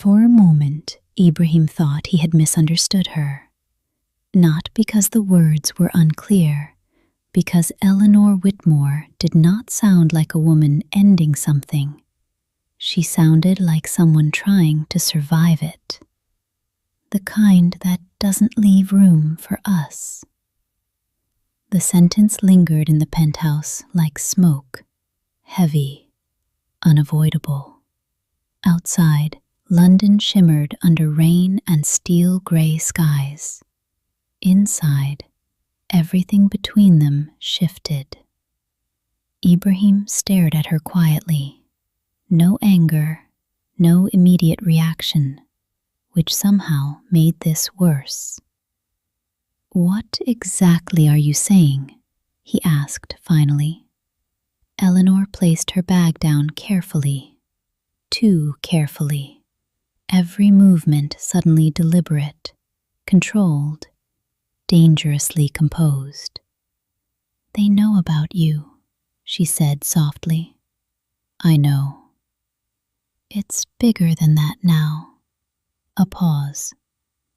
For a moment, Ibrahim thought he had misunderstood her. Not because the words were unclear, because Eleanor Whitmore did not sound like a woman ending something. She sounded like someone trying to survive it. The kind that doesn't leave room for us. The sentence lingered in the penthouse like smoke, heavy, unavoidable. Outside, London shimmered under rain and steel-gray skies. Inside, everything between them shifted. Ibrahim stared at her quietly. No anger, no immediate reaction, which somehow made this worse. "What exactly are you saying?" he asked finally. Eleanor placed her bag down carefully, too carefully. Every movement suddenly deliberate, controlled, dangerously composed. "They know about you," she said softly. "I know. It's bigger than that now." A pause.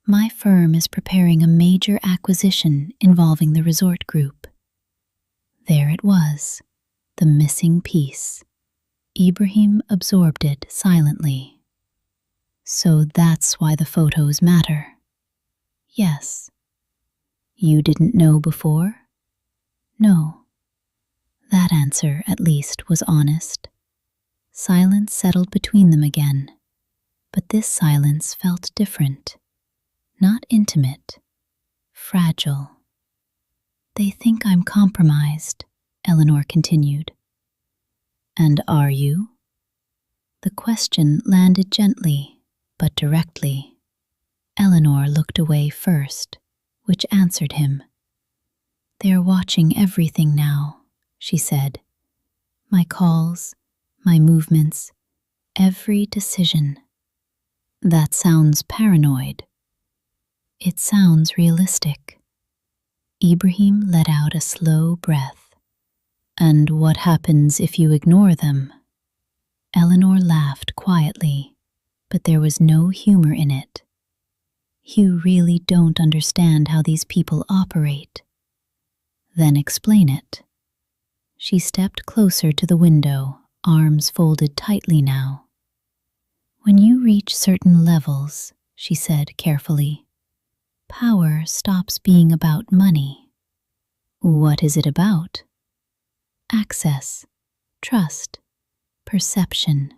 "My firm is preparing a major acquisition involving the resort group." There it was, the missing piece. Ibrahim absorbed it silently. "So that's why the photos matter." "Yes." "You didn't know before?" "No." That answer, at least, was honest. Silence settled between them again, but this silence felt different. Not intimate, fragile. "They think I'm compromised," Eleanor continued. "And are you?" The question landed gently, but directly. Eleanor looked away first, which answered him. "They're watching everything now," she said. "My calls, my movements, every decision." "That sounds paranoid." "It sounds realistic." Ibrahim let out a slow breath. "And what happens if you ignore them?" Eleanor laughed quietly, but there was no humor in it. "You really don't understand how these people operate." "Then explain it." She stepped closer to the window, arms folded tightly now. "When you reach certain levels," she said carefully, "power stops being about money." "What is it about?" "Access, trust, perception."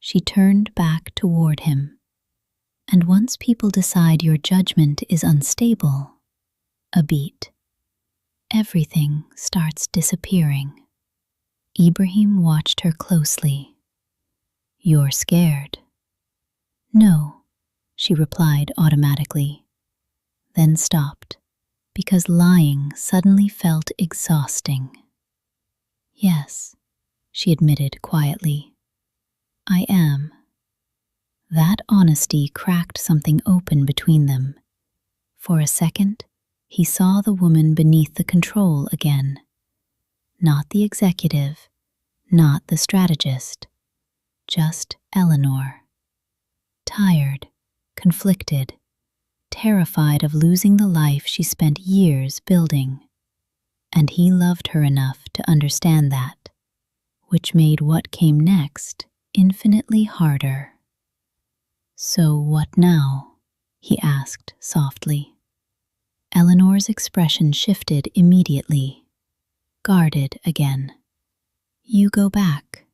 She turned back toward him. "And once people decide your judgment is unstable, a beat, everything starts disappearing." Ibrahim watched her closely. "You're scared?" "No," she replied automatically, then stopped, because lying suddenly felt exhausting. "Yes," she admitted quietly, "I am." That honesty cracked something open between them. For a second, he saw the woman beneath the control again. Not the executive, not the strategist, just Eleanor. Tired, conflicted, terrified of losing the life she spent years building. And he loved her enough to understand that, which made what came next infinitely harder. "So what now?" he asked softly. Eleanor's expression shifted immediately, guarded again. "You go back."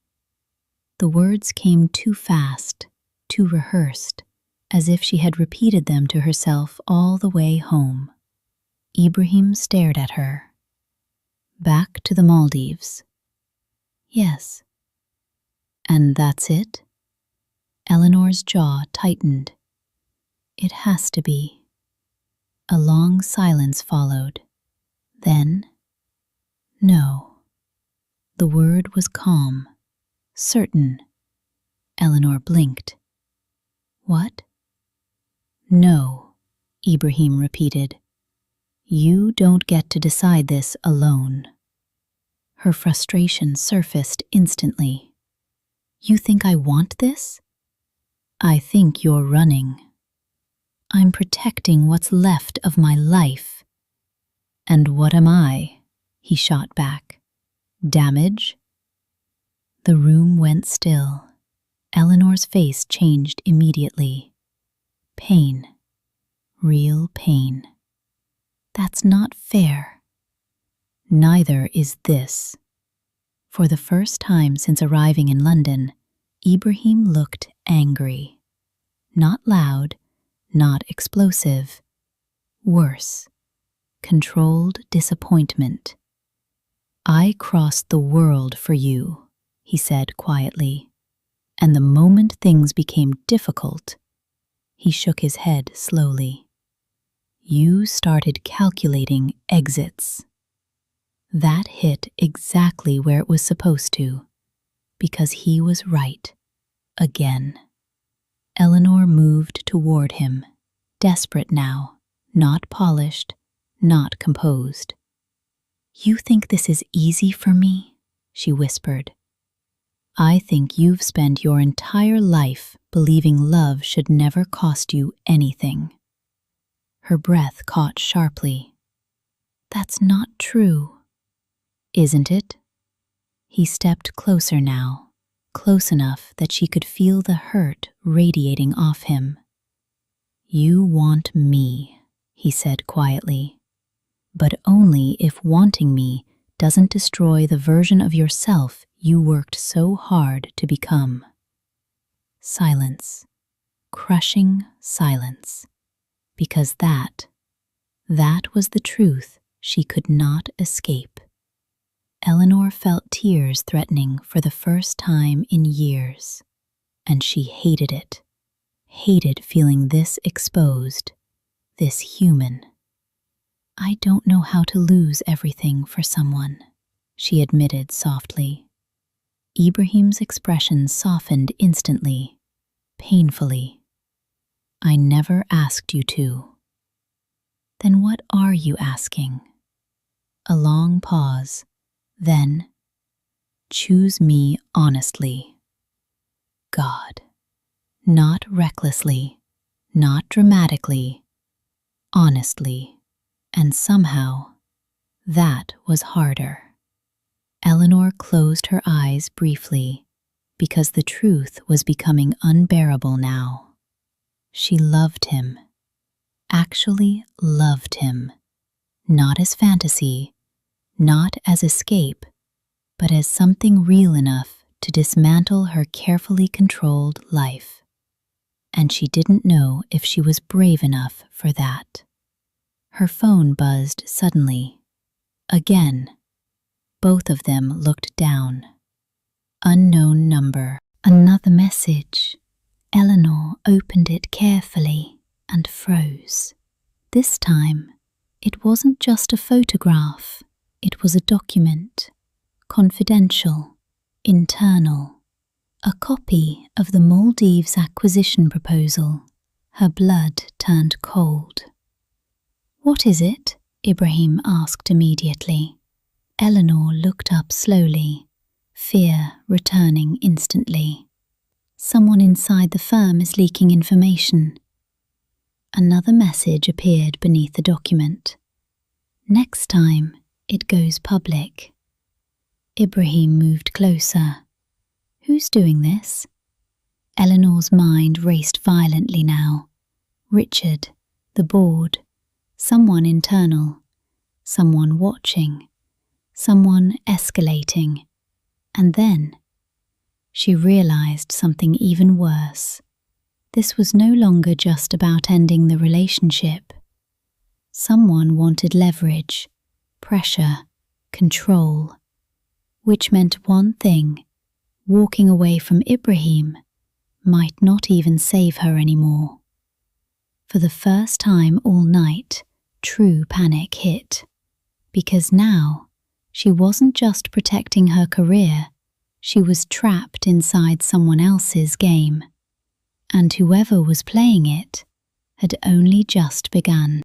The words came too fast, too rehearsed, as if she had repeated them to herself all the way home. Ibrahim stared at her. "Back to the Maldives." "Yes." "And that's it?" Eleanor's jaw tightened. "It has to be." A long silence followed. Then, "No." The word was calm, certain. Eleanor blinked. "What?" "No," Ibrahim repeated. "You don't get to decide this alone." Her frustration surfaced instantly. "You think I want this?" I think you're running. I'm protecting what's left of my life. And what am I? He shot back. Damage? The room went still. Eleanor's face changed immediately. Pain. Real pain. That's not fair. Neither is this. For the first time since arriving in London, Ibrahim looked angry. Not loud, not explosive. Worse. Controlled disappointment. I crossed the world for you, he said quietly. And the moment things became difficult, he shook his head slowly. You started calculating exits. That hit exactly where it was supposed to, because he was right. Again. Eleanor moved toward him, desperate now, not polished, not composed. You think this is easy for me? She whispered. I think you've spent your entire life believing love should never cost you anything. Her breath caught sharply. That's not true. Isn't it? He stepped closer now, close enough that she could feel the hurt radiating off him. You want me, he said quietly, but only if wanting me doesn't destroy the version of yourself you worked so hard to become. Silence. Crushing silence. Because that was the truth she could not escape. Eleanor felt tears threatening for the first time in years, and she hated it. Hated feeling this exposed, this human. I don't know how to lose everything for someone, she admitted softly. Ibrahim's expression softened instantly, painfully. I never asked you to. Then what are you asking? A long pause, then, choose me honestly. God. Not recklessly, not dramatically, honestly. And somehow, that was harder. Eleanor closed her eyes briefly, because the truth was becoming unbearable now. She loved him, actually loved him, not as fantasy, not as escape, but as something real enough to dismantle her carefully controlled life. And she didn't know if she was brave enough for that. Her phone buzzed suddenly. Again. Both of them looked down. Unknown number. Another message. Eleanor opened it carefully and froze. This time, it wasn't just a photograph. It was a document. Confidential. Internal. A copy of the Maldives acquisition proposal. Her blood turned cold. What is it? Ibrahim asked immediately. Eleanor looked up slowly, fear returning instantly. Someone inside the firm is leaking information. Another message appeared beneath the document. Next time, it goes public. Ibrahim moved closer. Who's doing this? Eleanor's mind raced violently now. Richard, the board, someone internal, someone watching, someone escalating. And then she realized something even worse. This was no longer just about ending the relationship. Someone wanted leverage, pressure, control, which meant one thing: walking away from Ibrahim might not even save her anymore. For the first time all night, true panic hit. Because now, she wasn't just protecting her career, she was trapped inside someone else's game. And whoever was playing it had only just begun.